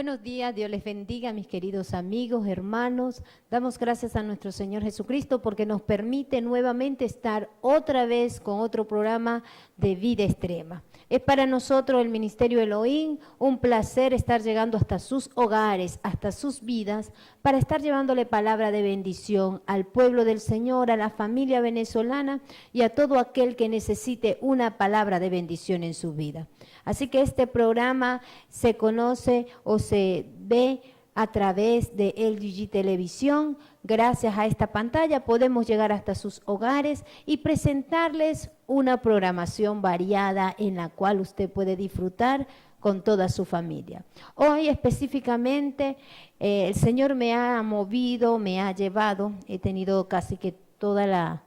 Buenos días, Dios les bendiga, mis queridos amigos, hermanos. Damos gracias a nuestro Señor Jesucristo porque nos permite nuevamente estar otra vez con otro programa de Vida Extrema. Es para nosotros el Ministerio Elohim un placer estar llegando hasta sus hogares, hasta sus vidas, para estar llevándole palabra de bendición al pueblo del Señor, a la familia venezolana y a todo aquel que necesite una palabra de bendición en su vida. Así que este programa se conoce o se ve a través de LGG Televisión. Gracias a esta pantalla podemos llegar hasta sus hogares y presentarles una programación variada en la cual usted puede disfrutar con toda su familia. Hoy específicamente el Señor me ha movido, me ha llevado, he tenido casi que toda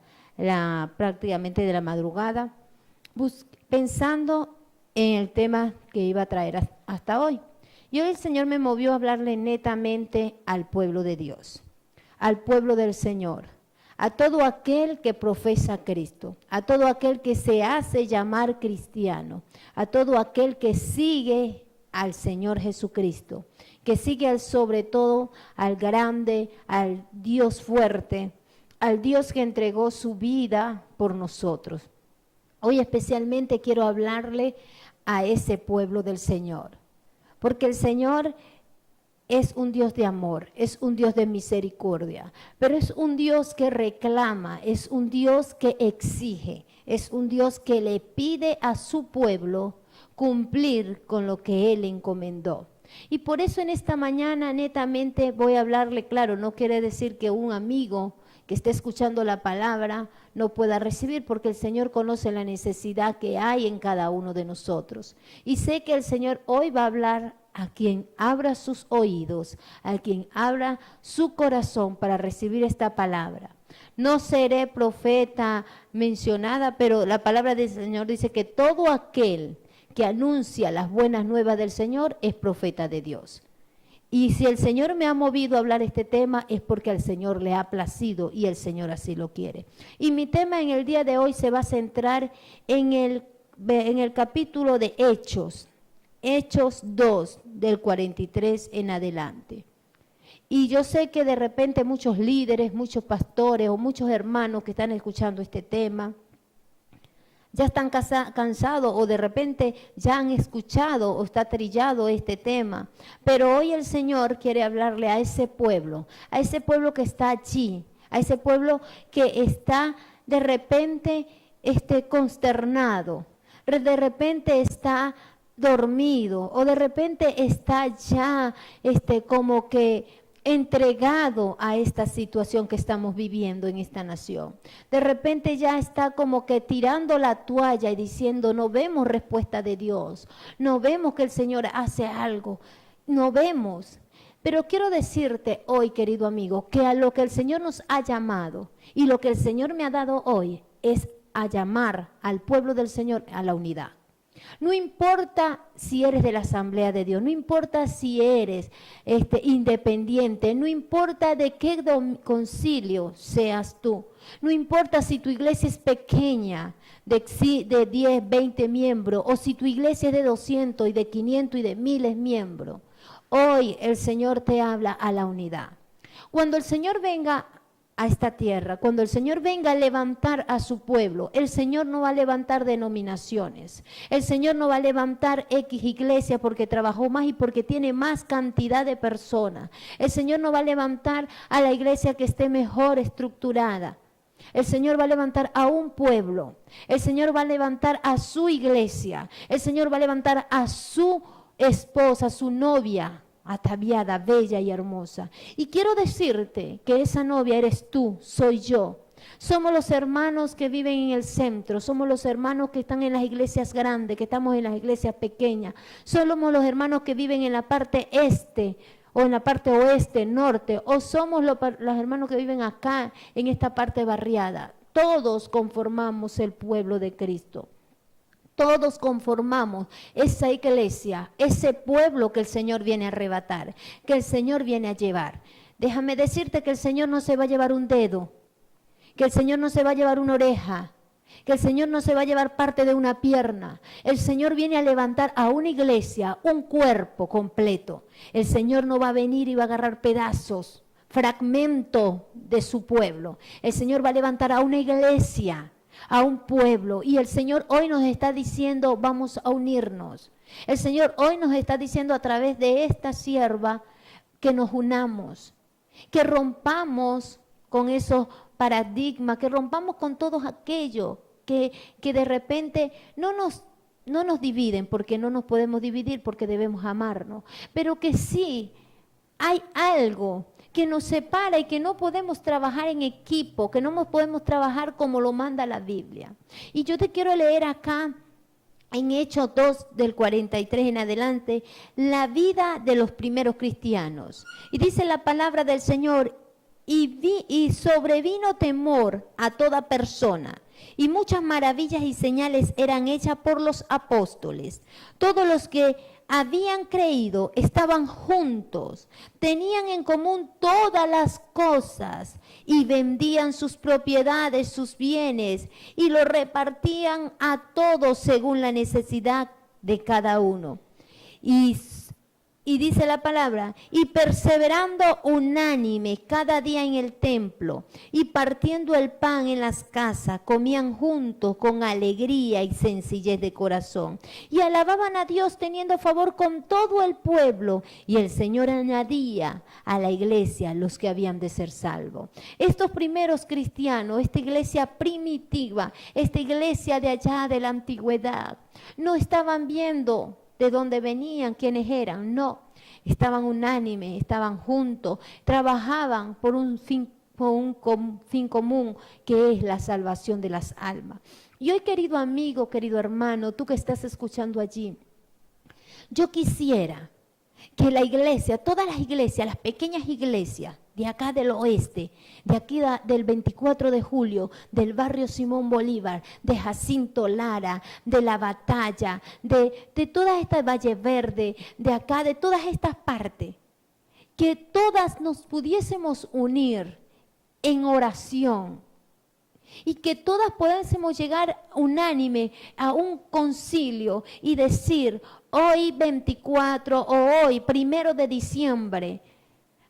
prácticamente de la madrugada, pensando en el tema que iba a traer hasta hoy. Y hoy el Señor me movió a hablarle netamente al pueblo de Dios, al pueblo del Señor, a todo aquel que profesa a Cristo, a todo aquel que se hace llamar cristiano, a todo aquel que sigue al Señor Jesucristo, que sigue sobre todo al grande, al Dios fuerte, al Dios que entregó su vida por nosotros. Hoy especialmente quiero hablarle a ese pueblo del Señor, porque el Señor es un Dios de amor, es un Dios de misericordia, pero es un Dios que reclama, es un Dios que exige, es un Dios que le pide a su pueblo cumplir con lo que Él encomendó. Y por eso en esta mañana netamente voy a hablarle, claro, no quiere decir que un amigo que esté escuchando la palabra no pueda recibir, porque el Señor conoce la necesidad que hay en cada uno de nosotros. Y sé que el Señor hoy va a hablar a quien abra sus oídos, a quien abra su corazón para recibir esta palabra. No seré profeta mencionada, pero la palabra del Señor dice que todo aquel que anuncia las buenas nuevas del Señor es profeta de Dios. Y si el Señor me ha movido a hablar este tema es porque al Señor le ha placido y el Señor así lo quiere. Y mi tema en el día de hoy se va a centrar en el capítulo de Hechos, Hechos 2, del 43 en adelante. Y yo sé que de repente muchos líderes, muchos pastores o muchos hermanos que están escuchando este tema ya están cansados o de repente ya han escuchado o está trillado este tema. Pero hoy el Señor quiere hablarle a ese pueblo que está allí, a ese pueblo que está de repente consternado, de repente está dormido o de repente está ya como que entregado a esta situación que estamos viviendo en esta nación. De repente ya está como que tirando la toalla y diciendo, no vemos respuesta de Dios, no vemos que el Señor hace algo, no vemos. Pero quiero decirte hoy, querido amigo, que a lo que el Señor nos ha llamado y lo que el Señor me ha dado hoy es a llamar al pueblo del Señor a la unidad. No importa si eres de la Asamblea de Dios, no importa si eres independiente, no importa de qué concilio seas tú, no importa si tu iglesia es pequeña, de 10, 20 miembros, o si tu iglesia es de 200 y de 500 y de miles miembros. Hoy el Señor te habla a la unidad. Cuando el Señor venga a esta tierra, cuando el Señor venga a levantar a su pueblo, el Señor no va a levantar denominaciones, el Señor no va a levantar X iglesia porque trabajó más y porque tiene más cantidad de personas, el Señor no va a levantar a la iglesia que esté mejor estructurada, el Señor va a levantar a un pueblo, el Señor va a levantar a su iglesia, el Señor va a levantar a su esposa, a su novia, ataviada, bella y hermosa. Y quiero decirte que esa novia eres tú, soy yo. Somos los hermanos que viven en el centro, somos los hermanos que están en las iglesias grandes, que estamos en las iglesias pequeñas. Somos los hermanos que viven en la parte este o en la parte oeste, norte, o somos los hermanos que viven acá en esta parte barriada. Todos conformamos el pueblo de Cristo. Todos conformamos esa iglesia, ese pueblo que el Señor viene a arrebatar, que el Señor viene a llevar. Déjame decirte que el Señor no se va a llevar un dedo, que el Señor no se va a llevar una oreja, que el Señor no se va a llevar parte de una pierna. El Señor viene a levantar a una iglesia, un cuerpo completo. El Señor no va a venir y va a agarrar pedazos, fragmentos de su pueblo. El Señor va a levantar a una iglesia, a un pueblo. Y el Señor hoy nos está diciendo, vamos a unirnos. El Señor hoy nos está diciendo a través de esta sierva que nos unamos, que rompamos con esos paradigmas, que rompamos con todo aquello que de repente no nos dividen, porque no nos podemos dividir, porque debemos amarnos, pero que sí hay algo que nos separa y que no podemos trabajar en equipo, que no podemos trabajar como lo manda la Biblia. Y yo te quiero leer acá en Hechos 2, del 43 en adelante, la vida de los primeros cristianos. Y dice la palabra del Señor, y sobrevino temor a toda persona, y muchas maravillas y señales eran hechas por los apóstoles. Todos los que habían creído estaban juntos, tenían en común todas las cosas y vendían sus propiedades, sus bienes, y lo repartían a todos según la necesidad de cada uno. Y dice la palabra, y perseverando unánime cada día en el templo, y partiendo el pan en las casas, comían juntos con alegría y sencillez de corazón. Y alababan a Dios teniendo favor con todo el pueblo, y el Señor añadía a la iglesia los que habían de ser salvos. Estos primeros cristianos, esta iglesia primitiva, esta iglesia de allá de la antigüedad, no estaban viendo de dónde venían, quiénes eran, no. Estaban unánimes, estaban juntos, trabajaban por un fin común, que es la salvación de las almas. Y hoy, querido amigo, querido hermano, tú que estás escuchando allí, yo quisiera que la iglesia, todas las iglesias, las pequeñas iglesias de acá del oeste, de aquí del 24 de julio, del barrio Simón Bolívar, de Jacinto Lara, de La Batalla, de toda esta Valle Verde, de acá, de todas estas partes, que todas nos pudiésemos unir en oración y que todas pudiésemos llegar unánime a un concilio y decir, hoy 24 o hoy 1 de diciembre,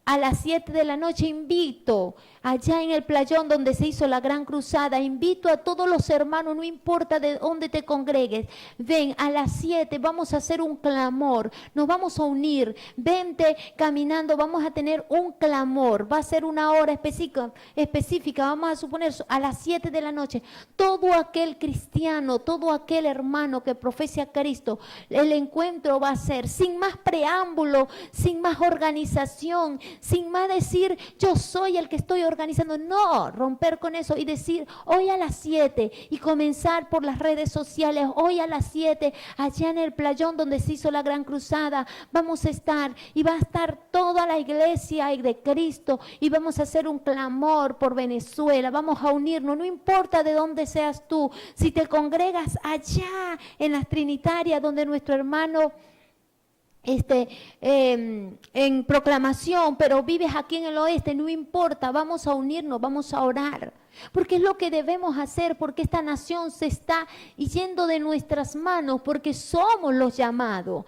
a las 7 de la noche invito, allá en el playón donde se hizo la gran cruzada, invito a todos los hermanos, no importa de dónde te congregues, ven a las 7, vamos a hacer un clamor, nos vamos a unir, vente caminando, vamos a tener un clamor, va a ser una hora específica, vamos a suponer a las 7 de la noche, todo aquel cristiano, todo aquel hermano que profese a Cristo, el encuentro va a ser sin más preámbulo, sin más organización, sin más decir yo soy el que estoy organizando, no, romper con eso y decir hoy a las 7 y comenzar por las redes sociales, hoy a las 7 allá en el playón donde se hizo la gran cruzada, vamos a estar y va a estar toda la iglesia de Cristo y vamos a hacer un clamor por Venezuela, vamos a unirnos, no importa de dónde seas tú, si te congregas allá en las Trinitarias donde nuestro hermano en proclamación, pero vives aquí en el oeste, no importa, vamos a unirnos, vamos a orar, porque es lo que debemos hacer, porque esta nación se está yendo de nuestras manos, porque somos los llamados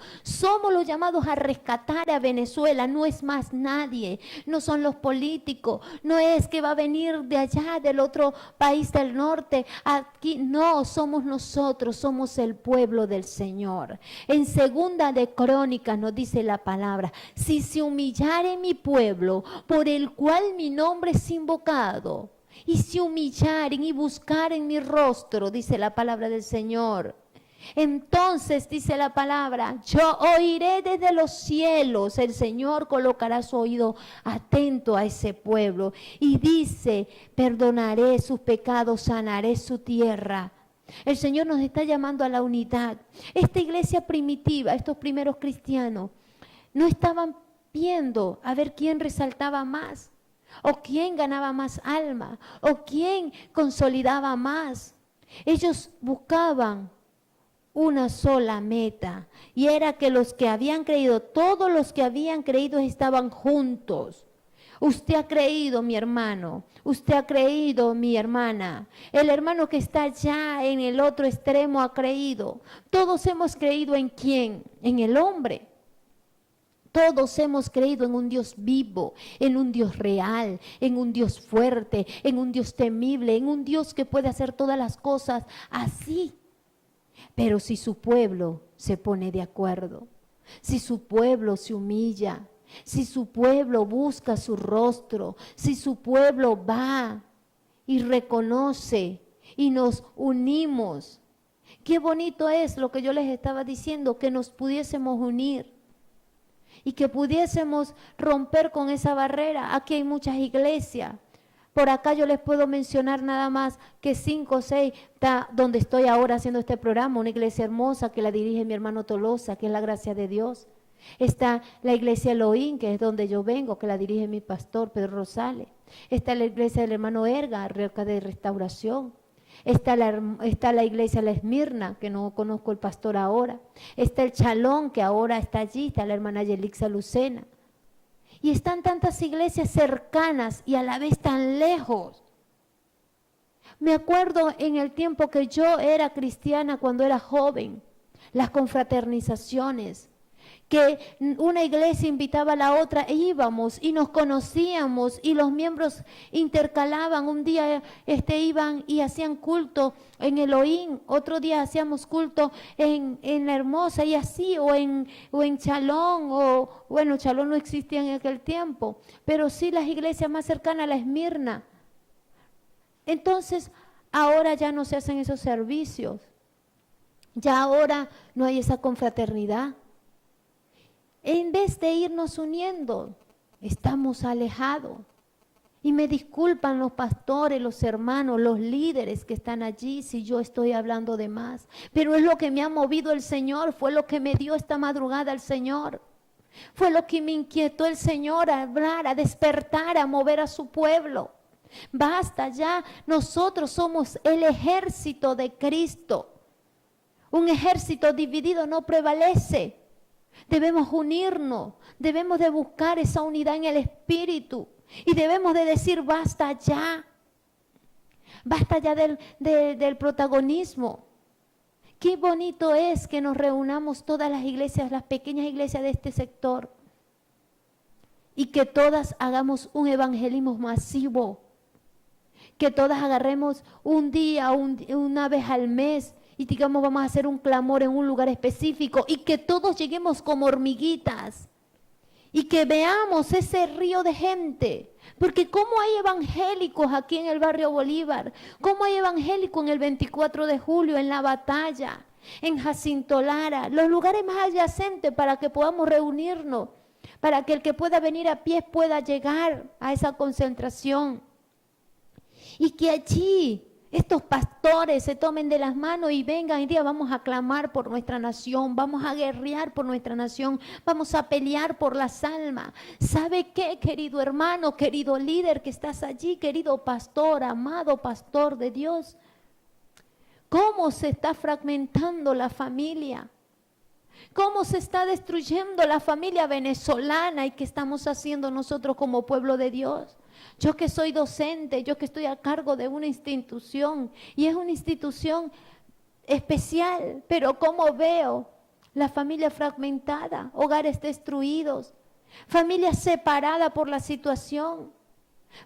a rescatar a Venezuela, no es más nadie, no son los políticos, no es que va a venir de allá, del otro país del norte, aquí, no, somos nosotros, somos el pueblo del Señor. En 2 de Crónicas nos dice la palabra, si se humillare mi pueblo, por el cual mi nombre es invocado, y se humillaren y buscaren mi rostro, dice la palabra del Señor. Entonces, dice la palabra, yo oiré desde los cielos, el Señor colocará su oído atento a ese pueblo. Y dice, perdonaré sus pecados, sanaré su tierra. El Señor nos está llamando a la unidad. Esta iglesia primitiva, estos primeros cristianos, no estaban viendo a ver quién resaltaba más, o quién ganaba más alma, o quién consolidaba más. Ellos buscaban una sola meta, y era que los que habían creído, todos los que habían creído estaban juntos. Usted ha creído, mi hermano. Usted ha creído, mi hermana. El hermano que está allá en el otro extremo ha creído. Todos hemos creído ¿en quién? En el hombre. Todos hemos creído en un Dios vivo, en un Dios real, en un Dios fuerte, en un Dios temible, en un Dios que puede hacer todas las cosas así. Pero si su pueblo se pone de acuerdo, si su pueblo se humilla, si su pueblo busca su rostro, si su pueblo va y reconoce y nos unimos. Qué bonito es lo que yo les estaba diciendo, que nos pudiésemos unir y que pudiésemos romper con esa barrera. Aquí hay muchas iglesias. Por acá yo les puedo mencionar nada más que 5 o 6, está donde estoy ahora haciendo este programa, una iglesia hermosa que la dirige mi hermano Tolosa, que es la gracia de Dios. Está la iglesia Elohim, que es donde yo vengo, que la dirige mi pastor Pedro Rosales. Está la iglesia del hermano Erga, Roca de Restauración. Está la iglesia La Esmirna, que no conozco el pastor ahora. Está el Chalón, que ahora está allí, está la hermana Yelixa Lucena. Y están tantas iglesias cercanas y a la vez tan lejos. Me acuerdo en el tiempo que yo era cristiana, cuando era joven, las confraternizaciones, que una iglesia invitaba a la otra e íbamos y nos conocíamos y los miembros intercalaban. Un día iban y hacían culto en Elohim, otro día hacíamos culto en La Hermosa y así, o en Chalón, o bueno, Chalón no existía en aquel tiempo, pero sí las iglesias más cercanas a La Esmirna. Entonces, ahora ya no se hacen esos servicios, ya ahora no hay esa confraternidad. En vez de irnos uniendo, estamos alejados. Y me disculpan los pastores, los hermanos, los líderes que están allí si yo estoy hablando de más. Pero es lo que me ha movido el Señor, fue lo que me dio esta madrugada el Señor. Fue lo que me inquietó el Señor a hablar, a despertar, a mover a su pueblo. Basta ya, nosotros somos el ejército de Cristo. Un ejército dividido no prevalece. Debemos unirnos, debemos de buscar esa unidad en el espíritu y debemos de decir basta ya del protagonismo. Qué bonito es que nos reunamos todas las iglesias, las pequeñas iglesias de este sector y que todas hagamos un evangelismo masivo, que todas agarremos un día, una vez al mes, y digamos vamos a hacer un clamor en un lugar específico y que todos lleguemos como hormiguitas y que veamos ese río de gente. Porque cómo hay evangélicos aquí en el barrio Bolívar, cómo hay evangélicos en el 24 de julio, en La Batalla, en Jacinto Lara, los lugares más adyacentes para que podamos reunirnos, para que el que pueda venir a pie pueda llegar a esa concentración. Y que allí estos pastores se tomen de las manos y vengan y digan vamos a clamar por nuestra nación, vamos a guerrear por nuestra nación, vamos a pelear por las almas. ¿Sabe qué, querido hermano, querido líder que estás allí, querido pastor, amado pastor de Dios? ¿Cómo se está fragmentando la familia? ¿Cómo se está destruyendo la familia venezolana y qué estamos haciendo nosotros como pueblo de Dios? Yo que soy docente, yo que estoy a cargo de una institución y es una institución especial, pero ¿cómo veo la familia fragmentada, hogares destruidos, familias separadas por la situación,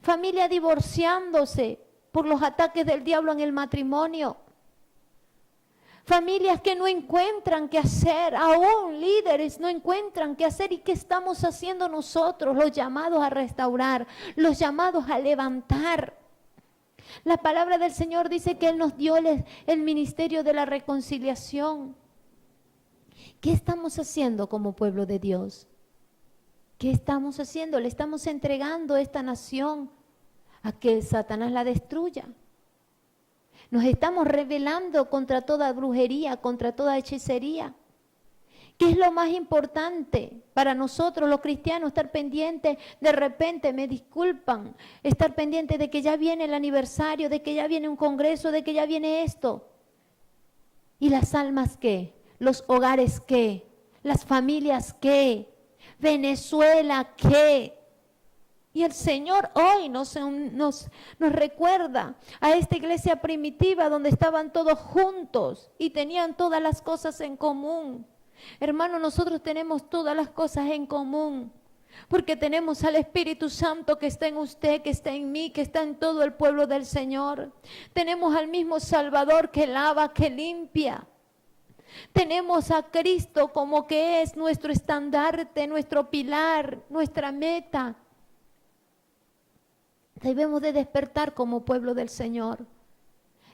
familia divorciándose por los ataques del diablo en el matrimonio? Familias que no encuentran qué hacer, aún líderes no encuentran qué hacer. ¿Y qué estamos haciendo nosotros? Los llamados a restaurar, los llamados a levantar. La palabra del Señor dice que Él nos dio el ministerio de la reconciliación. ¿Qué estamos haciendo como pueblo de Dios? ¿Qué estamos haciendo? Le estamos entregando esta nación a que Satanás la destruya. Nos estamos rebelando contra toda brujería, contra toda hechicería. ¿Qué es lo más importante para nosotros los cristianos? Estar pendientes, de repente, me disculpan, estar pendientes de que ya viene el aniversario, de que ya viene un congreso, de que ya viene esto. ¿Y las almas qué? ¿Los hogares qué? ¿Las familias qué? ¿Venezuela qué? Y el Señor hoy nos recuerda a esta iglesia primitiva donde estaban todos juntos y tenían todas las cosas en común. Hermano, nosotros tenemos todas las cosas en común, porque tenemos al Espíritu Santo que está en usted, que está en mí, que está en todo el pueblo del Señor. Tenemos al mismo Salvador que lava, que limpia. Tenemos a Cristo como que es nuestro estandarte, nuestro pilar, nuestra meta. Debemos de despertar como pueblo del Señor.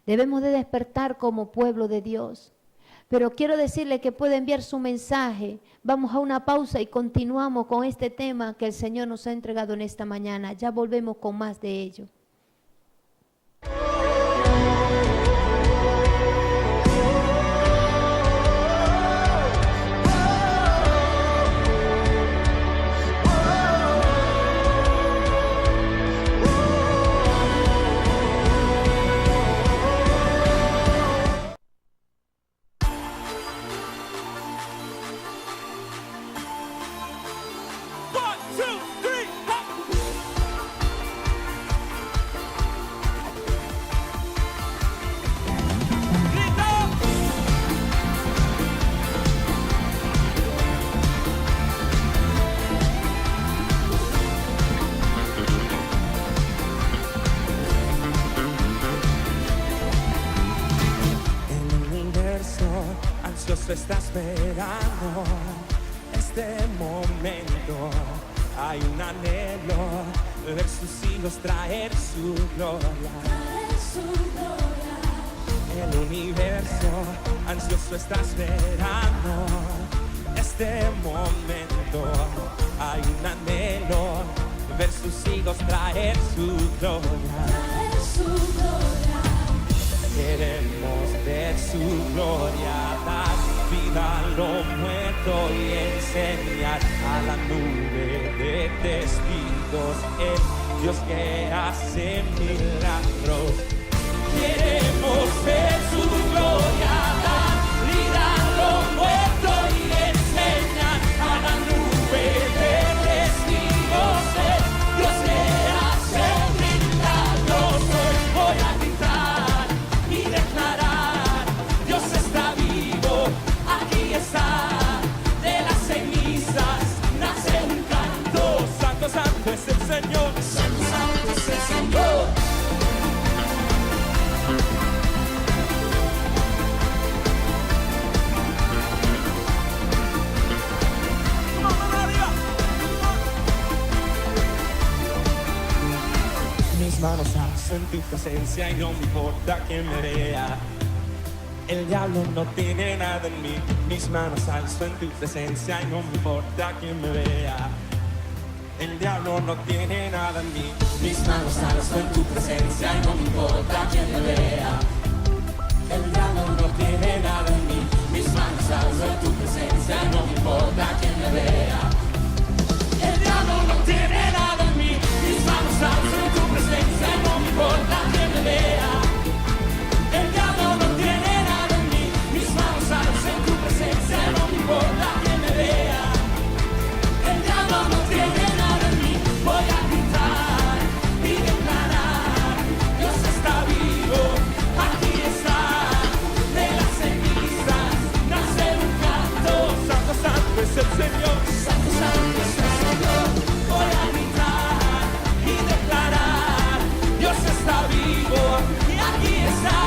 Debemos de despertar como pueblo de Dios. Pero quiero decirle que puede enviar su mensaje. Vamos a una pausa y continuamos con este tema que el Señor nos ha entregado en esta mañana. Ya volvemos con más de ello. Está esperando este momento. Hay un anhelo de ver sus hijos traer su gloria. El universo ansioso está esperando este momento. Hay un anhelo de ver sus hijos traer su gloria. Queremos ver su gloria, dar vida a lo muerto y enseñar a la nube de testigos el Dios que hace milagros. Queremos ver su gloria, dar vida a lo muerto y enseñar a la nube de testigos el Dios que hace milagros. Hoy voy a gritar y declarar, Dios está vivo, aquí está, de las cenizas nace un canto. Santo, santo es el Señor, santo, santo es el Señor. Mis manos alzo en tu presencia y no me importa quién me vea. El diablo no tiene nada en mí. Mis manos alzo en tu presencia y no me importa quién me vea. El diablo no tiene nada en mí. Mis manos alzo en tu presencia y no me importa quién me vea. El diablo no tiene nada en mí. Mis manos alzo en tu presencia y no me importa quién me vea. El diablo no tiene nada en mí. Mis manos alzo en tu presencia y no me importa quién me vea. El diablo no tiene nada en mí. Mis manos alzo en tu presencia y no me importa quién me vea. El diablo no tiene nada en mí. Voy a gritar y declarar, Dios está vivo, aquí está, de las cenizas nace un canto. Santo, santo es el Señor, santo, santo es el Señor. Voy a gritar y declarar, Dios está vivo, y aquí está,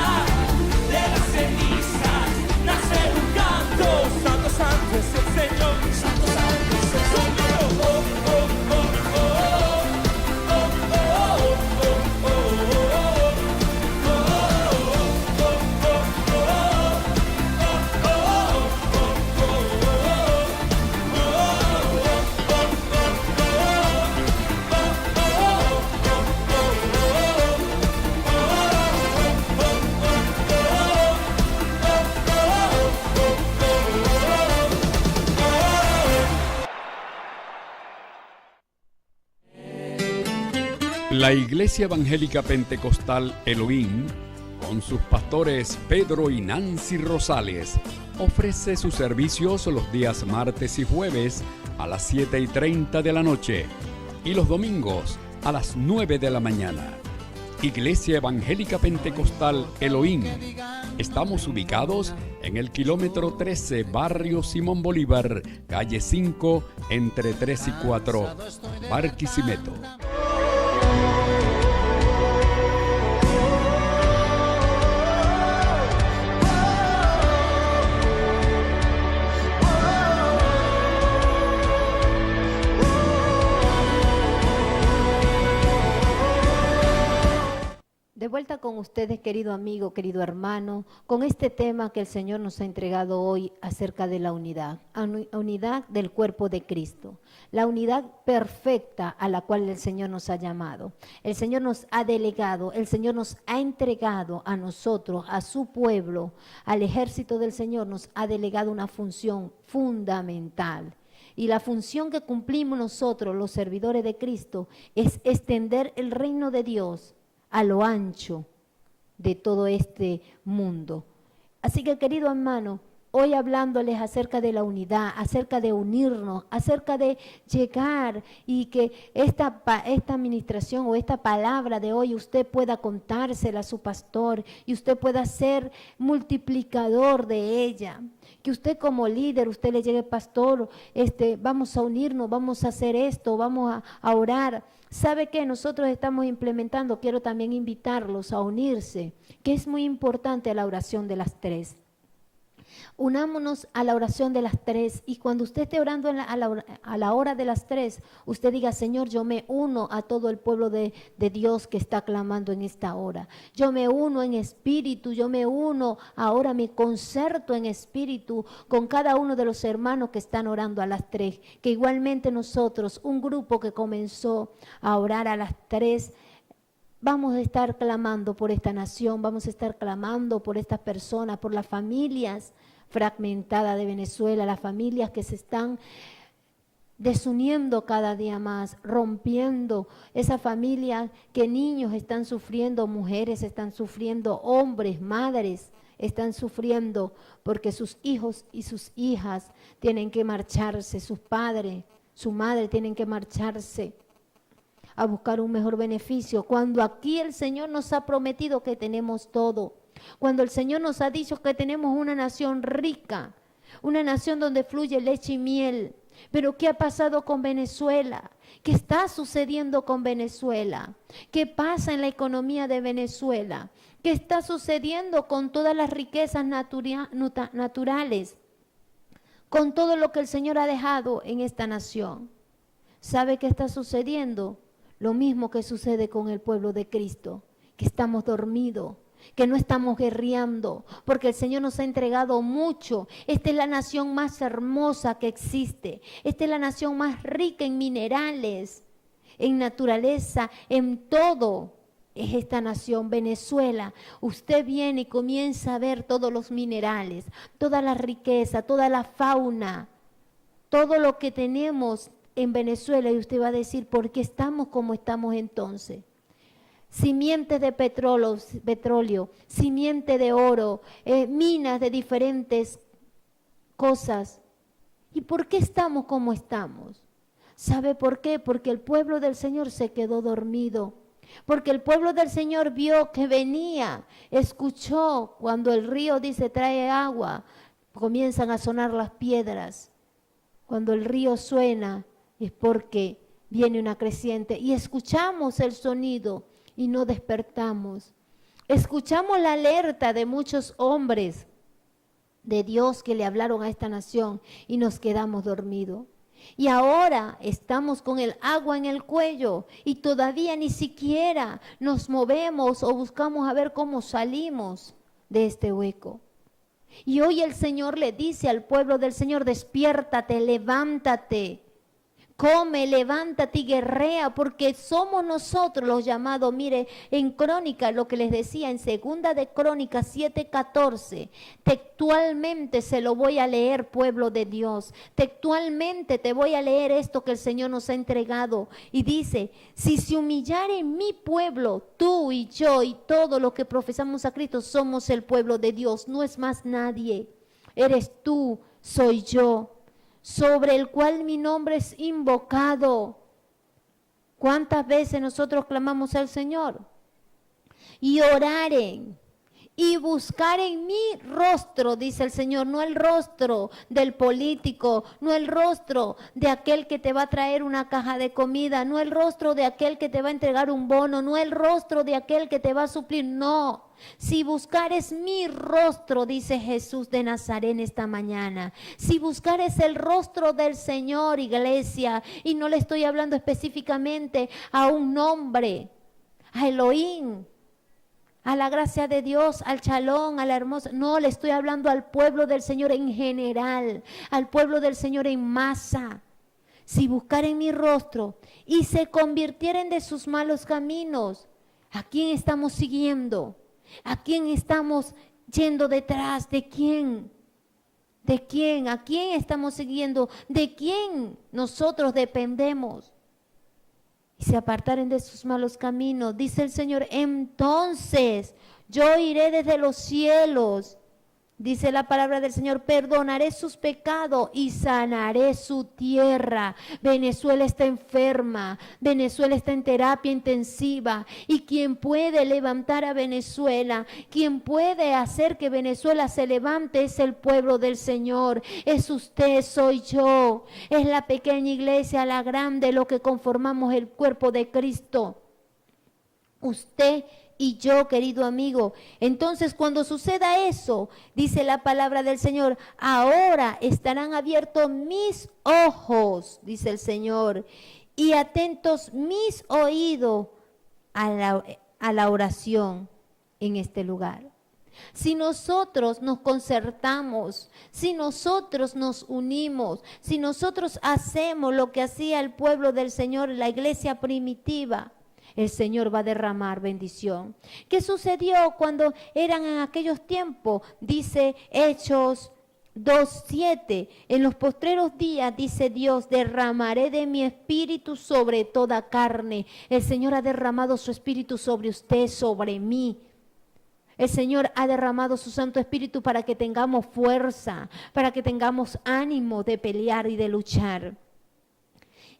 de las cenizas nace un canto. Santo, santo es el Señor, santo, santo es el Señor. Oh, oh, oh, oh, oh, oh, oh, La Iglesia Evangélica Pentecostal Elohim, con sus pastores Pedro y Nancy Rosales, ofrece sus servicios los días martes y jueves a las 7:30 de la noche. y los domingos a las 9 de la mañana. Iglesia Evangélica Pentecostal Elohim. Estamos ubicados en el kilómetro 13, barrio Simón Bolívar, calle 5, entre 3 y 4, Barquisimeto. De vuelta con ustedes, querido amigo, querido hermano, con este tema que el Señor nos ha entregado hoy acerca de la unidad del cuerpo de Cristo, la unidad perfecta a la cual el Señor nos ha llamado. El Señor nos ha delegado, el Señor nos ha entregado a nosotros, a su pueblo, al ejército del Señor, nos ha delegado una función fundamental. Y la función que cumplimos nosotros, los servidores de Cristo, es extender el reino de Dios a lo ancho de todo este mundo. Así que, querido hermano, hoy hablándoles acerca de la unidad, acerca de unirnos, acerca de llegar y que esta administración o esta palabra de hoy usted pueda contársela a su pastor y usted pueda ser multiplicador de ella. Que usted como líder, usted le llegue, pastor, vamos a unirnos, vamos a hacer esto, vamos a orar. ¿Sabe qué? Nosotros estamos implementando, quiero también invitarlos a unirse, que es muy importante la oración de las 3. Unámonos a la oración de las 3 y cuando usted esté orando a la hora de las 3, usted diga, Señor, yo me uno a todo el pueblo de Dios que está clamando en esta hora. Yo me uno en espíritu, yo me uno, ahora me concerto en espíritu con cada uno de los hermanos que están orando a las 3. Que igualmente nosotros, un grupo que comenzó a orar a las 3, vamos a estar clamando por esta nación, vamos a estar clamando por estas personas, por las familias fragmentadas de Venezuela, las familias que se están desuniendo cada día más, rompiendo esas familias que niños están sufriendo, mujeres están sufriendo, hombres, madres están sufriendo porque sus hijos y sus hijas tienen que marcharse, sus padres, su madre tienen que marcharse a buscar un mejor beneficio, cuando aquí el Señor nos ha prometido que tenemos todo, cuando el Señor nos ha dicho que tenemos una nación rica, una nación donde fluye leche y miel. Pero ¿qué ha pasado con Venezuela? ¿Qué está sucediendo con Venezuela? ¿Qué pasa en la economía de Venezuela? ¿Qué está sucediendo con todas las riquezas naturales? Con todo lo que el Señor ha dejado en esta nación. ¿Sabe qué está sucediendo? Lo mismo que sucede con el pueblo de Cristo, que estamos dormidos, que no estamos guerreando, porque el Señor nos ha entregado mucho. Esta es la nación más hermosa que existe. Esta es la nación más rica en minerales, en naturaleza, en todo. Es esta nación, Venezuela. Usted viene y comienza a ver todos los minerales, toda la riqueza, toda la fauna, todo lo que tenemos en Venezuela, y usted va a decir, ¿por qué estamos como estamos entonces? Simientes de petróleo, simiente de oro, minas de diferentes cosas. ¿Y por qué estamos como estamos? ¿Sabe por qué? Porque el pueblo del Señor se quedó dormido. Porque el pueblo del Señor vio que venía, escuchó cuando el río dice trae agua, comienzan a sonar las piedras. Cuando el río suena es porque viene una creciente y escuchamos el sonido y no despertamos. Escuchamos la alerta de muchos hombres de Dios que le hablaron a esta nación y nos quedamos dormidos. Y ahora estamos con el agua en el cuello y todavía ni siquiera nos movemos o buscamos a ver cómo salimos de este hueco. Y hoy el Señor le dice al pueblo del Señor, despiértate, levántate. Come, levántate y guerrea, porque somos nosotros los llamados. Mire, en Crónicas, lo que les decía, en segunda de Crónicas 7:14, textualmente se lo voy a leer, pueblo de Dios. Textualmente te voy a leer esto que el Señor nos ha entregado. Y dice, si se humillare mi pueblo, tú y yo y todos los que profesamos a Cristo, somos el pueblo de Dios, no es más nadie. Eres tú, soy yo, sobre el cual mi nombre es invocado. ¿Cuántas veces nosotros clamamos al Señor? Y oraren y buscar en mi rostro, dice el Señor, no el rostro del político, no el rostro de aquel que te va a traer una caja de comida, no el rostro de aquel que te va a entregar un bono, no el rostro de aquel que te va a suplir, no. Si buscares mi rostro, dice Jesús de Nazaret en esta mañana, si buscares el rostro del Señor, iglesia, y no le estoy hablando específicamente a un nombre, a Elohim, a la gracia de Dios, al Shalom, a la hermosa. No, le estoy hablando al pueblo del Señor en general, al pueblo del Señor en masa. Si buscaren mi rostro y se convirtieren de sus malos caminos, ¿a quién estamos siguiendo? ¿A quién estamos yendo detrás? ¿De quién? ¿De quién? ¿A quién estamos siguiendo? ¿De quién nosotros dependemos? Y se apartaren de sus malos caminos, dice el Señor, entonces yo iré desde los cielos, dice la palabra del Señor, perdonaré sus pecados y sanaré su tierra. Venezuela está enferma, Venezuela está en terapia intensiva, y quien puede levantar a Venezuela, quien puede hacer que Venezuela se levante es el pueblo del Señor, es usted, soy yo, es la pequeña iglesia, la grande, lo que conformamos el cuerpo de Cristo. Usted y yo, querido amigo. Entonces, cuando suceda eso, dice la palabra del Señor, ahora estarán abiertos mis ojos, dice el Señor, y atentos mis oídos a la oración en este lugar. Si nosotros nos concertamos, si nosotros nos unimos, si nosotros hacemos lo que hacía el pueblo del Señor, la iglesia primitiva, el Señor va a derramar bendición. ¿Qué sucedió cuando eran en aquellos tiempos? Dice Hechos 2:7, en los postreros días, dice Dios, derramaré de mi espíritu sobre toda carne. El Señor ha derramado su espíritu sobre usted, sobre mí. El Señor ha derramado su Santo Espíritu para que tengamos fuerza, para que tengamos ánimo de pelear y de luchar.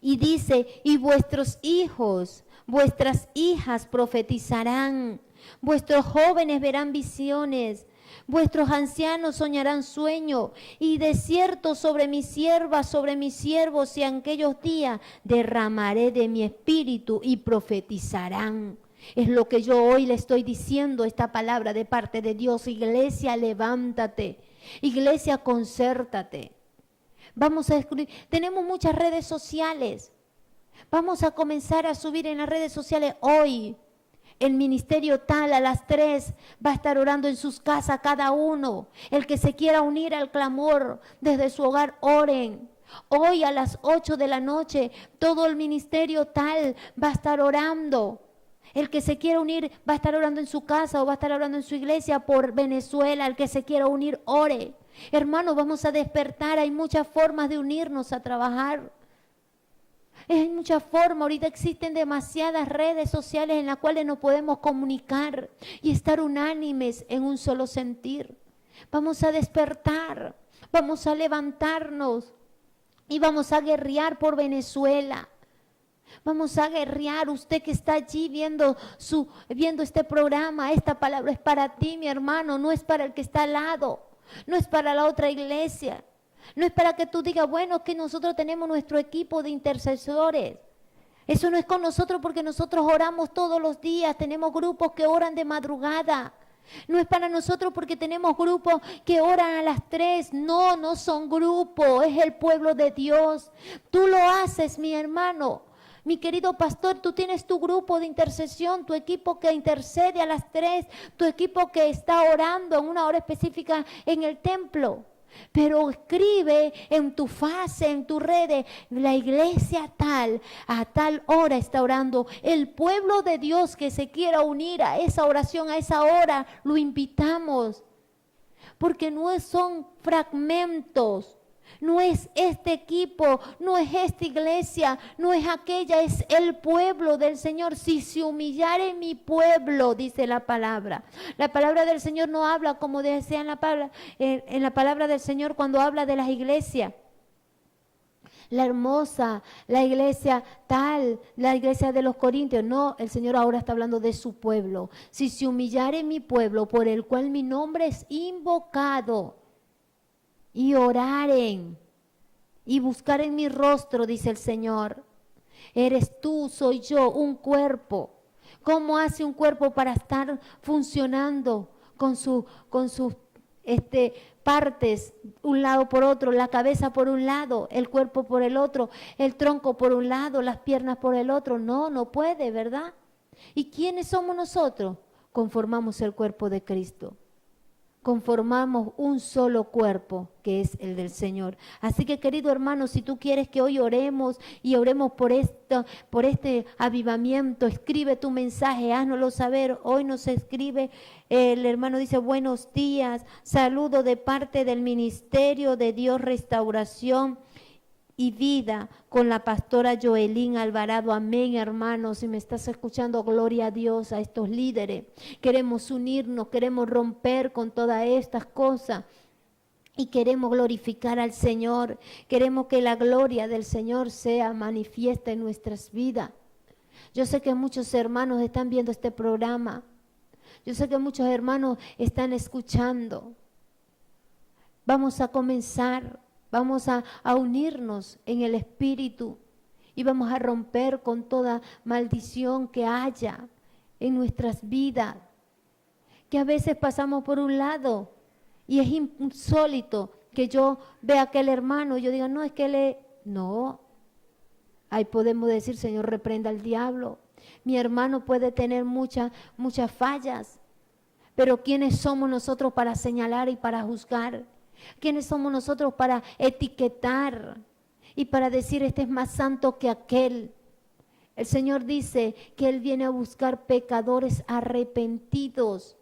Y dice, y vuestros hijos, vuestras hijas profetizarán, vuestros jóvenes verán visiones, vuestros ancianos soñarán sueños, y de cierto sobre mis siervas, sobre mis siervos, y en aquellos días derramaré de mi espíritu y profetizarán. Es lo que yo hoy le estoy diciendo, esta palabra de parte de Dios. Iglesia, levántate. Iglesia, concértate. Vamos a escribir. Tenemos muchas redes sociales. Vamos a comenzar a subir en las redes sociales hoy. El ministerio tal a las 3 va a estar orando en sus casas cada uno. El que se quiera unir al clamor desde su hogar, oren. Hoy a las 8 de la noche todo el ministerio tal va a estar orando. El que se quiera unir va a estar orando en su casa o va a estar orando en su iglesia por Venezuela. El que se quiera unir, ore. Hermanos, vamos a despertar. Hay muchas formas de unirnos a trabajar. Hay muchas formas. Ahorita existen demasiadas redes sociales en las cuales nos podemos comunicar y estar unánimes en un solo sentir. Vamos a despertar. Vamos a levantarnos y vamos a guerrear por Venezuela. Vamos a guerrear. Usted que está allí viendo este programa, esta palabra es para ti, mi hermano, no es para el que está al lado, no es para la otra iglesia, no es para que tú digas, bueno, que nosotros tenemos nuestro equipo de intercesores. Eso no es con nosotros porque nosotros oramos todos los días, tenemos grupos que oran de madrugada. No es para nosotros porque tenemos grupos que oran a las 3. No, no son grupos, es el pueblo de Dios. Tú lo haces, mi hermano. Mi querido pastor, tú tienes tu grupo de intercesión, tu equipo que intercede a las 3, tu equipo que está orando en una hora específica en el templo. Pero escribe en tu fase, en tus redes, la iglesia tal, a tal hora está orando. El pueblo de Dios que se quiera unir a esa oración, a esa hora, lo invitamos. Porque no son fragmentos. No es este equipo, no es esta iglesia, no es aquella, es el pueblo del Señor. Si se humillare mi pueblo, dice la palabra. La palabra del Señor no habla como decía en la palabra del Señor cuando habla de las iglesias. la hermosa, la iglesia tal, la iglesia de los Corintios. No, el Señor ahora está hablando de su pueblo. Si se humillare mi pueblo, por el cual mi nombre es invocado, y oraren, y buscaren mi rostro, dice el Señor. Eres tú, soy yo, un cuerpo. ¿Cómo hace un cuerpo para estar funcionando con sus partes, un lado por otro, la cabeza por un lado, el cuerpo por el otro, el tronco por un lado, las piernas por el otro? No, no puede, ¿verdad? ¿Y quiénes somos nosotros? Conformamos el cuerpo de Cristo. Conformamos un solo cuerpo, que es el del Señor. Así que, querido hermano, si tú quieres que hoy oremos y oremos por este avivamiento, escribe tu mensaje, háznoslo saber. Hoy nos escribe, el hermano dice: buenos días, saludo de parte del Ministerio de Dios Restauración y Vida con la pastora Joelín Alvarado. Amén, hermanos. Si me estás escuchando, gloria a Dios, a estos líderes. Queremos unirnos, queremos romper con todas estas cosas y queremos glorificar al Señor. Queremos que la gloria del Señor sea manifiesta en nuestras vidas. Yo sé que muchos hermanos están viendo este programa. Yo sé que muchos hermanos están escuchando. Vamos a comenzar. Vamos a unirnos en el Espíritu y vamos a romper con toda maldición que haya en nuestras vidas. Que a veces pasamos por un lado y es insólito que yo vea a aquel hermano y yo diga: no, es que él es... No, ahí podemos decir: Señor, reprenda al diablo. Mi hermano puede tener muchas fallas, pero ¿quiénes somos nosotros para señalar y para juzgar? ¿Quiénes somos nosotros para etiquetar y para decir: este es más santo que aquel? El Señor dice que Él viene a buscar pecadores arrepentidos.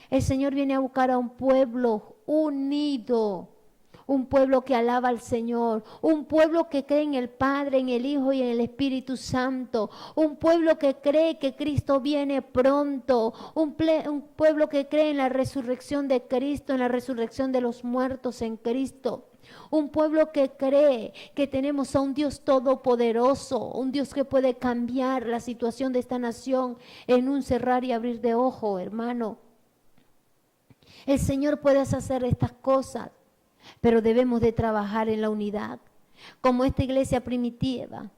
El Señor viene a buscar a un pueblo unido, un pueblo que alaba al Señor, un pueblo que cree en el Padre, en el Hijo y en el Espíritu Santo, un pueblo que cree que Cristo viene pronto, un pueblo que cree en la resurrección de Cristo, en la resurrección de los muertos en Cristo. Un pueblo que cree que tenemos a un Dios todopoderoso, un Dios que puede cambiar la situación de esta nación en un cerrar y abrir de ojo, hermano. El Señor puede hacer estas cosas, pero debemos de trabajar en la unidad. Como esta iglesia primitiva,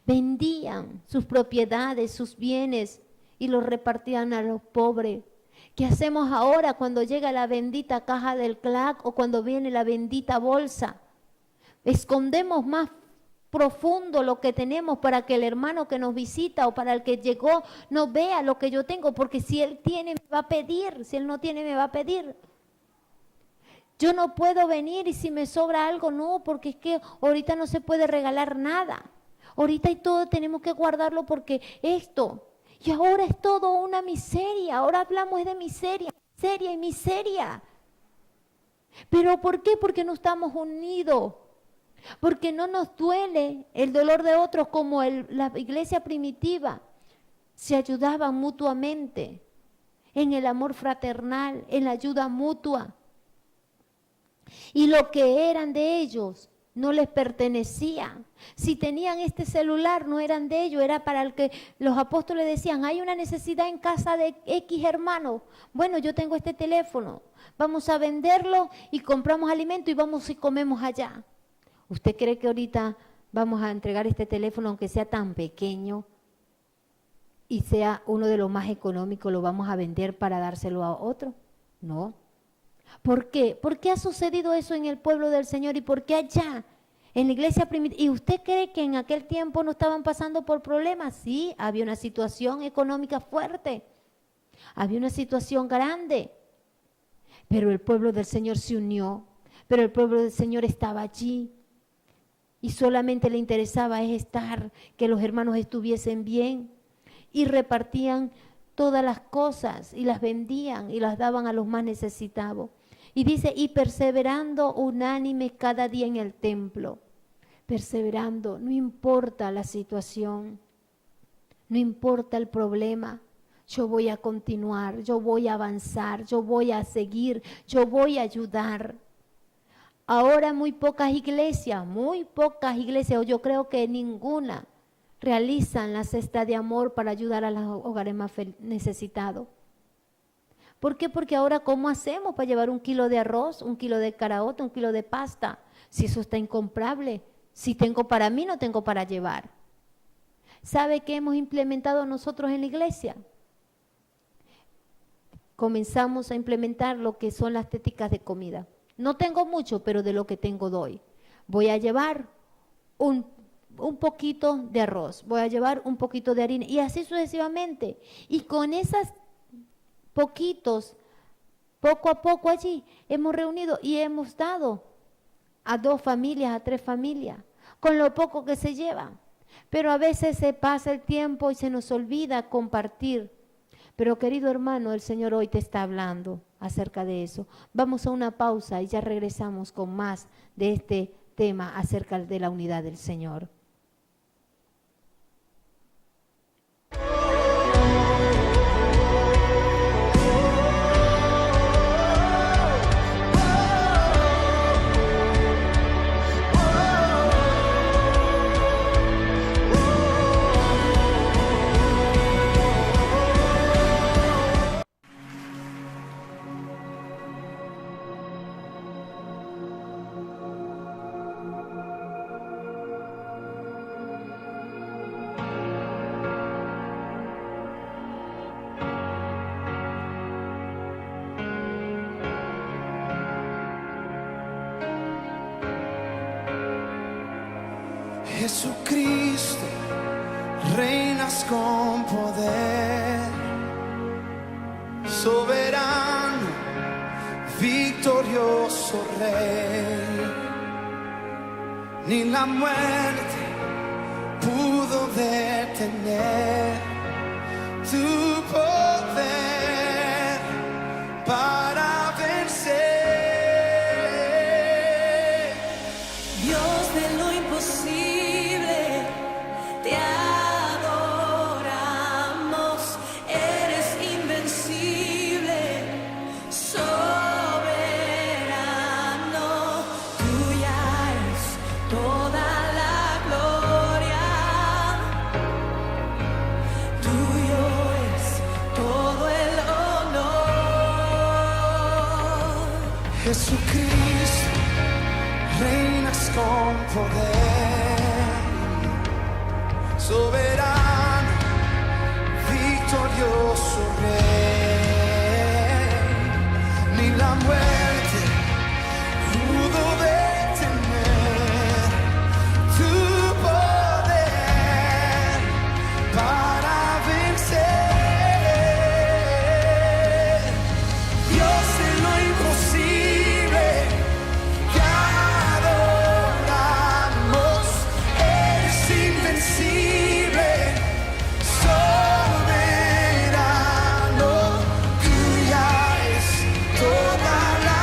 vendían sus propiedades, sus bienes y los repartían a los pobres. ¿Qué hacemos ahora cuando llega la bendita caja del CLAC o cuando viene la bendita bolsa? Escondemos más profundo lo que tenemos para que el hermano que nos visita o para el que llegó no vea lo que yo tengo, porque si él tiene me va a pedir, si él no tiene me va a pedir. Yo no puedo venir y si me sobra algo, no, porque es que ahorita no se puede regalar nada. Ahorita y todo tenemos que guardarlo porque esto. Y ahora es todo una miseria. Ahora hablamos de miseria, miseria y miseria. ¿Pero por qué? Porque no estamos unidos. Porque no nos duele el dolor de otros como la iglesia primitiva. Se ayudaban mutuamente en el amor fraternal, en la ayuda mutua. Y lo que eran de ellos no les pertenecía. Si tenían este celular, no eran de ellos, era para el que los apóstoles decían: hay una necesidad en casa de X hermano. Bueno, yo tengo este teléfono, vamos a venderlo y compramos alimento y vamos y comemos allá. ¿Usted cree que ahorita vamos a entregar este teléfono, aunque sea tan pequeño y sea uno de los más económicos, lo vamos a vender para dárselo a otro? No. ¿Por qué? ¿Por qué ha sucedido eso en el pueblo del Señor y por qué allá, en la iglesia primitiva? ¿Y usted cree que en aquel tiempo no estaban pasando por problemas? Sí, había una situación económica fuerte, había una situación grande, pero el pueblo del Señor se unió, pero el pueblo del Señor estaba allí y solamente le interesaba que los hermanos estuviesen bien y repartían todas las cosas y las vendían y las daban a los más necesitados. Y dice: y perseverando unánimes cada día en el templo. Perseverando, no importa la situación, no importa el problema, yo voy a continuar, yo voy a avanzar, yo voy a seguir, yo voy a ayudar. Ahora muy pocas iglesias, o yo creo que ninguna, realizan la cesta de amor para ayudar a los hogares más necesitados. ¿Por qué? Porque ahora ¿cómo hacemos para llevar 1 kilo de arroz, 1 kilo de caraota, 1 kilo de pasta? Si eso está incomprable, si tengo para mí, no tengo para llevar. ¿Sabe qué hemos implementado nosotros en la iglesia? Comenzamos a implementar lo que son las téticas de comida. No tengo mucho, pero de lo que tengo doy. Voy a llevar un poquito de arroz, voy a llevar un poquito de harina y así sucesivamente. Y con esas poquitos, poco a poco allí, hemos reunido y hemos dado a 2 familias, a 3 familias, con lo poco que se lleva. Pero a veces se pasa el tiempo y se nos olvida compartir. Pero querido hermano, el Señor hoy te está hablando acerca de eso. Vamos a una pausa y ya regresamos con más de este tema acerca de la unidad del Señor. Jesucristo, reinas con poder, soberano, victorioso Rey. Ni la muerte pudo detener tu poder para vencer. Dios de lo imposible, te adoramos, eres invencible, soberano, tuya es toda la gloria, tuyo es todo el honor. Jesucristo, reinas con poder, soberano, victorioso Rey. Ni la muerte pudo detener tu poder para vencer. Dios de lo imposible, te adoramos, eres invencible, soberano, tuya es toda la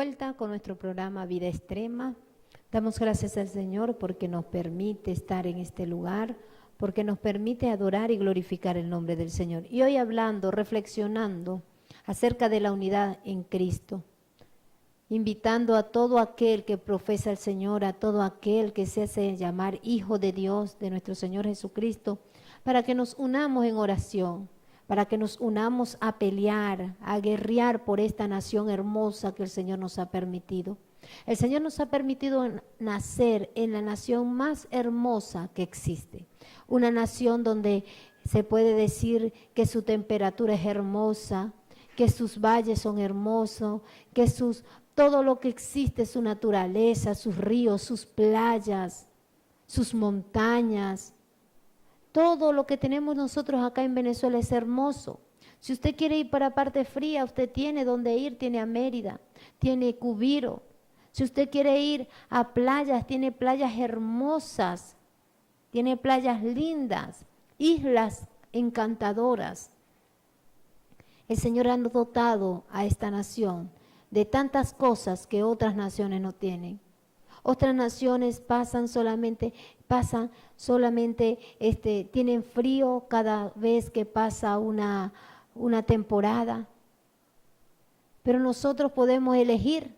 vuelta con nuestro programa Vida Extrema. Damos gracias al Señor porque nos permite estar en este lugar, porque nos permite adorar y glorificar el nombre del Señor. Y hoy hablando, reflexionando acerca de la unidad en Cristo, invitando a todo aquel que profesa al Señor, a todo aquel que se hace llamar hijo de Dios, de nuestro Señor Jesucristo, para que nos unamos en oración, para que nos unamos a pelear, a guerrear por esta nación hermosa que el Señor nos ha permitido. El Señor nos ha permitido nacer en la nación más hermosa que existe, una nación donde se puede decir que su temperatura es hermosa, que sus valles son hermosos, que todo lo que existe, su naturaleza, sus ríos, sus playas, sus montañas, todo lo que tenemos nosotros acá en Venezuela es hermoso. Si usted quiere ir para parte fría, usted tiene donde ir, tiene a Mérida, tiene Cubiro. Si usted quiere ir a playas, tiene playas hermosas, tiene playas lindas, islas encantadoras. El Señor ha dotado a esta nación de tantas cosas que otras naciones no tienen. Otras naciones tienen frío cada vez que pasa una temporada. Pero nosotros podemos elegir.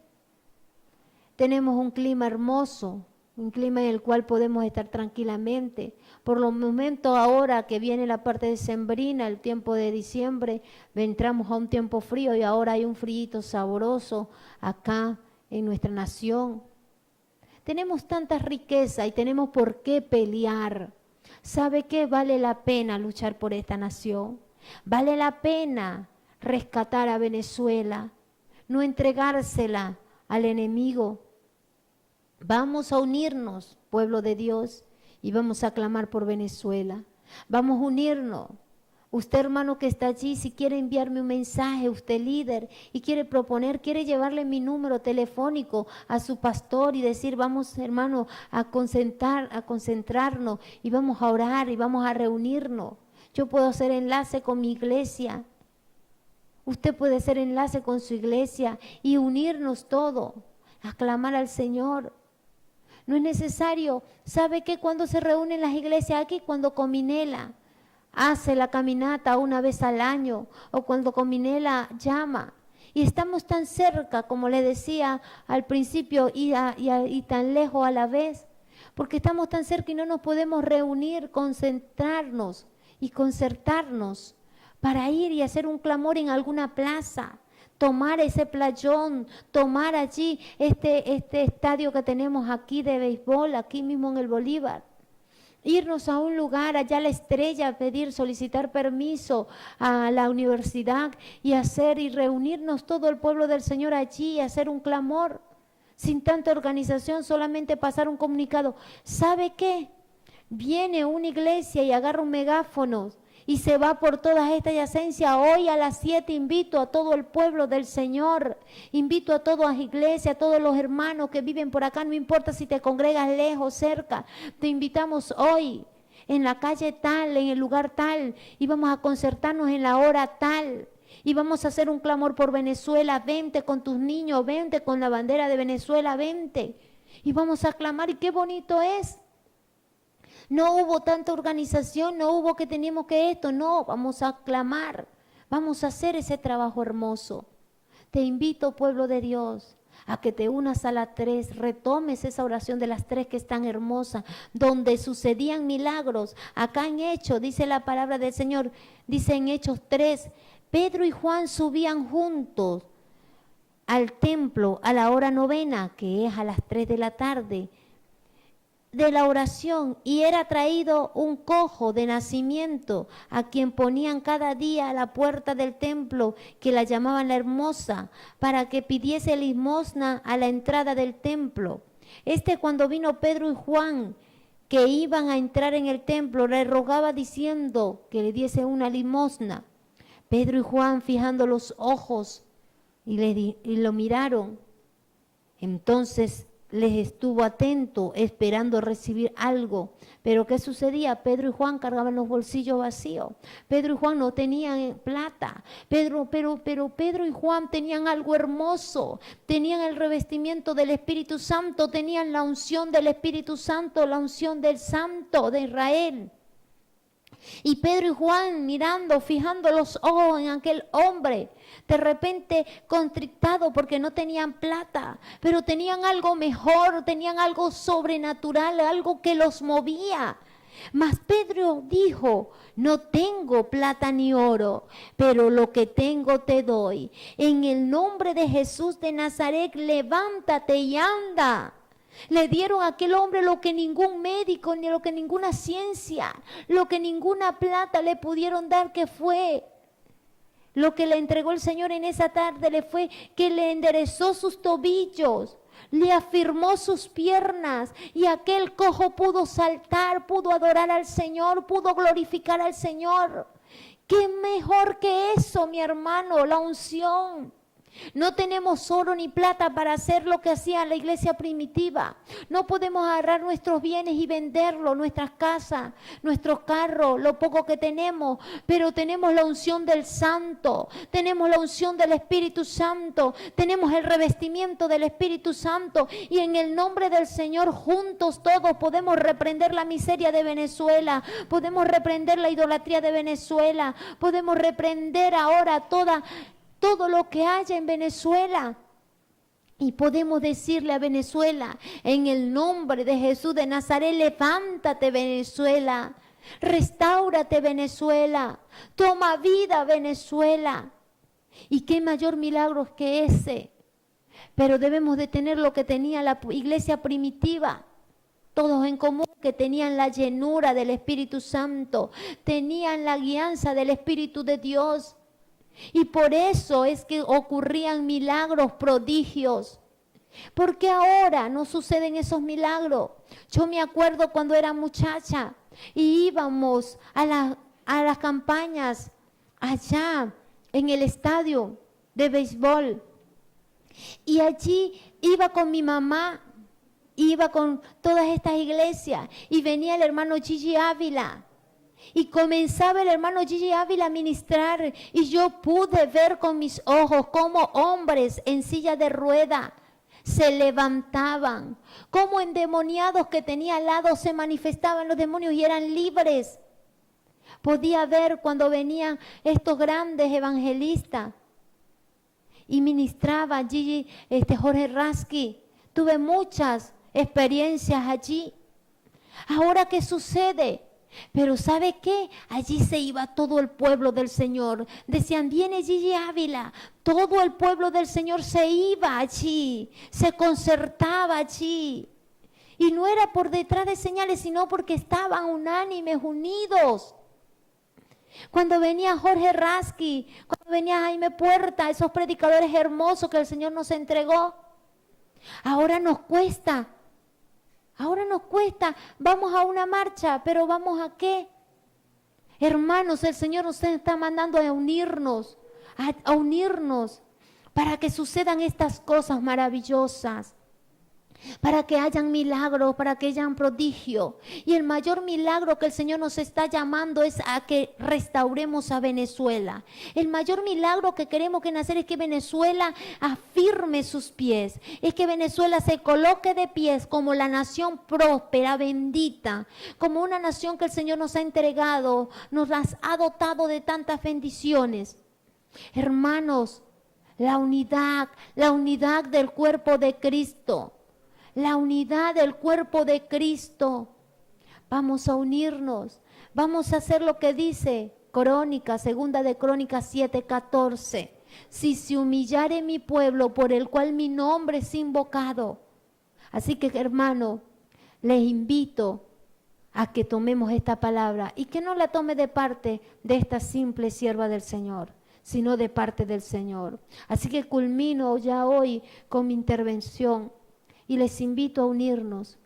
Tenemos un clima hermoso, un clima en el cual podemos estar tranquilamente. Por los momentos ahora que viene la parte decembrina, el tiempo de diciembre, entramos a un tiempo frío y ahora hay un frío sabroso acá en nuestra nación. Tenemos tanta riqueza y tenemos por qué pelear. ¿Sabe qué? Vale la pena luchar por esta nación. Vale la pena rescatar a Venezuela, no entregársela al enemigo. Vamos a unirnos, pueblo de Dios, y vamos a clamar por Venezuela. Vamos a unirnos. Usted, hermano que está allí, si quiere enviarme un mensaje, usted líder, y quiere quiere llevarle mi número telefónico a su pastor y decir, vamos, hermano, a concentrarnos y vamos a orar y vamos a reunirnos. Yo puedo hacer enlace con mi iglesia. Usted puede hacer enlace con su iglesia y unirnos todos, a clamar al Señor. No es necesario, ¿sabe qué? Cuando se reúnen las iglesias aquí, cuando Cominela hace la caminata una vez al año, o cuando Cominela llama, y estamos tan cerca, como le decía al principio, y tan lejos a la vez, porque estamos tan cerca y no nos podemos reunir, concentrarnos y concertarnos para ir y hacer un clamor en alguna plaza, tomar ese playón, tomar allí este estadio que tenemos aquí de béisbol, aquí mismo en el Bolívar. Irnos a un lugar, allá a la Estrella, solicitar permiso a la universidad y reunirnos todo el pueblo del Señor allí y hacer un clamor. Sin tanta organización, solamente pasar un comunicado. ¿Sabe qué? Viene una iglesia y agarra un megáfono y se va por toda esta yacencia. Hoy a las 7 invito a todo el pueblo del Señor, invito a todas las iglesias, a todos los hermanos que viven por acá, no importa si te congregas lejos, cerca, te invitamos hoy en la calle tal, en el lugar tal, y vamos a concertarnos en la hora tal, y vamos a hacer un clamor por Venezuela. Vente con tus niños, vente con la bandera de Venezuela, vente, y vamos a clamar. Y qué bonito es. No hubo tanta organización, no hubo que teníamos que esto, no, vamos a clamar, vamos a hacer ese trabajo hermoso. Te invito, pueblo de Dios, a que te unas a las 3, retomes esa oración de las 3 que es tan hermosa, donde sucedían milagros. Acá en Hechos, dice la palabra del Señor, dice en Hechos 3, Pedro y Juan subían juntos al templo a la hora 9, que es a las 3 de la tarde, de la oración, y era traído un cojo de nacimiento, a quien ponían cada día a la puerta del templo, que la llamaban la Hermosa, para que pidiese limosna a la entrada del templo. Cuando vino Pedro y Juan, que iban a entrar en el templo, le rogaba diciendo que le diese una limosna. Pedro y Juan, fijando los ojos, y lo miraron. Entonces les estuvo atento, esperando recibir algo. Pero ¿qué sucedía? Pedro y Juan cargaban los bolsillos vacíos. Pedro y Juan no tenían plata. Pero Pedro y Juan tenían algo hermoso. Tenían el revestimiento del Espíritu Santo, tenían la unción del Espíritu Santo, la unción del Santo de Israel. Y Pedro y Juan mirando, fijando los ojos en aquel hombre, de repente contristado porque no tenían plata, pero tenían algo mejor, tenían algo sobrenatural, algo que los movía. Mas Pedro dijo: no tengo plata ni oro, pero lo que tengo te doy. En el nombre de Jesús de Nazaret, levántate y anda. Le dieron a aquel hombre lo que ningún médico, ni lo que ninguna ciencia, lo que ninguna plata le pudieron dar, que fue lo que le entregó el Señor en esa tarde. Le fue que le enderezó sus tobillos, le afirmó sus piernas, y aquel cojo pudo saltar, pudo adorar al Señor, pudo glorificar al Señor. ¿Qué mejor que eso, mi hermano? La unción. No tenemos oro ni plata para hacer lo que hacía la iglesia primitiva. No podemos agarrar nuestros bienes y venderlos, nuestras casas, nuestros carros, lo poco que tenemos, pero tenemos la unción del Santo, tenemos la unción del Espíritu Santo, tenemos el revestimiento del Espíritu Santo, y en el nombre del Señor juntos todos podemos reprender la miseria de Venezuela, podemos reprender la idolatría de Venezuela, podemos reprender ahora todo lo que haya en Venezuela. Y podemos decirle a Venezuela: en el nombre de Jesús de Nazaret, levántate, Venezuela. Restáurate, Venezuela. Toma vida, Venezuela. Y qué mayor milagro que ese. Pero debemos de tener lo que tenía la iglesia primitiva. Todos en común, que tenían la llenura del Espíritu Santo. Tenían la guianza del Espíritu de Dios. Y por eso es que ocurrían milagros, prodigios. ¿Por qué ahora no suceden esos milagros? Yo me acuerdo cuando era muchacha y íbamos a las campañas allá en el estadio de béisbol. Y allí iba con mi mamá, iba con todas estas iglesias, y venía el hermano Gigi Ávila. Y comenzaba el hermano Gigi Ávila a ministrar, y yo pude ver con mis ojos cómo hombres en silla de rueda se levantaban, cómo endemoniados que tenía al lado se manifestaban los demonios y eran libres. Podía ver cuando venían estos grandes evangelistas y ministraba allí Jorge Rasky. Tuve muchas experiencias allí. Ahora, ¿qué sucede? Pero ¿sabe qué? Allí se iba todo el pueblo del Señor. Decían: viene Gigi Ávila. Todo el pueblo del Señor se iba allí, se concertaba allí. Y no era por detrás de señales, sino porque estaban unánimes, unidos. Cuando venía Jorge Rasky, cuando venía Jaime Puerta, esos predicadores hermosos que el Señor nos entregó. Ahora nos cuesta. Ahora nos cuesta, vamos a una marcha, pero ¿vamos a qué? Hermanos, el Señor nos está mandando a unirnos para que sucedan estas cosas maravillosas, para que hayan milagros, para que hayan prodigio. Y el mayor milagro que el Señor nos está llamando es a que restauremos a Venezuela. El mayor milagro que queremos que nacer es que Venezuela afirme sus pies, es que Venezuela se coloque de pies como la nación próspera, bendita, como una nación que el Señor nos ha entregado, nos las ha dotado de tantas bendiciones. Hermanos, la unidad del cuerpo de Cristo. La unidad del cuerpo de Cristo. Vamos a unirnos. Vamos a hacer lo que dice Segunda de Crónicas 7:14. Si se humillare mi pueblo por el cual mi nombre es invocado. Así que, hermano, les invito a que tomemos esta palabra y que no la tome de parte de esta simple sierva del Señor, sino de parte del Señor. Así que culmino ya hoy con mi intervención. Y les invito a unirnos.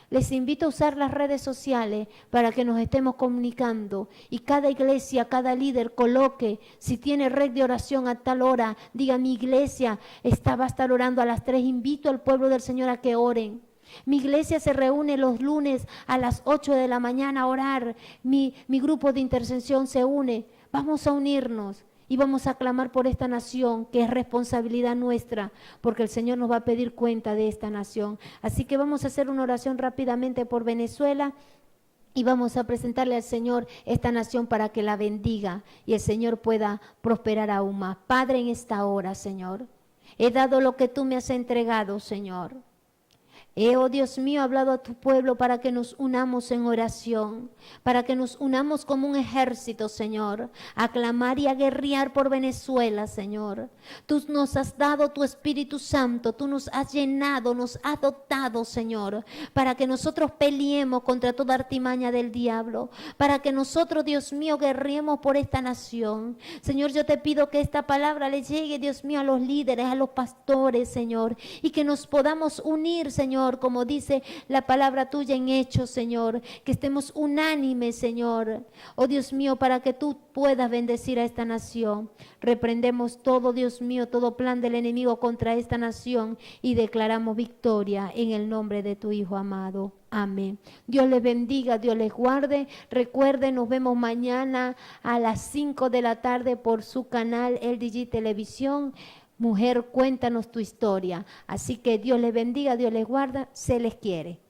Les invito a usar las redes sociales para que nos estemos comunicando y cada iglesia, cada líder coloque, si tiene red de oración a tal hora, diga mi iglesia va a estar orando a las 3, invito al pueblo del Señor a que oren. Mi iglesia se reúne los lunes a las 8 de la mañana a orar, mi grupo de intercesión se une, vamos a unirnos. Y vamos a clamar por esta nación, que es responsabilidad nuestra, porque el Señor nos va a pedir cuenta de esta nación. Así que vamos a hacer una oración rápidamente por Venezuela y vamos a presentarle al Señor esta nación para que la bendiga y el Señor pueda prosperar aún más. Padre, en esta hora, Señor, he dado lo que tú me has entregado, Señor. Oh Dios mío, hablado a tu pueblo para que nos unamos en oración, para que nos unamos como un ejército, Señor, a clamar y a guerrear por Venezuela, Señor. Tú nos has dado tu Espíritu Santo, tú nos has llenado, nos has dotado, Señor, para que nosotros peleemos contra toda artimaña del diablo, para que nosotros, Dios mío, guerreemos por esta nación. Señor, yo te pido que esta palabra le llegue, Dios mío, a los líderes, a los pastores, Señor, y que nos podamos unir, Señor, como dice la palabra tuya en Hechos, Señor, que estemos unánimes, Señor, oh Dios mío, para que tú puedas bendecir a esta nación. Reprendemos todo, Dios mío, todo plan del enemigo contra esta nación y declaramos victoria en el nombre de tu Hijo amado. Amén. Dios les bendiga, Dios les guarde. Recuerden, nos vemos mañana a las 5 de la tarde por su canal LDG Televisión. Mujer, cuéntanos tu historia. Así que Dios les bendiga, Dios les guarda, se les quiere.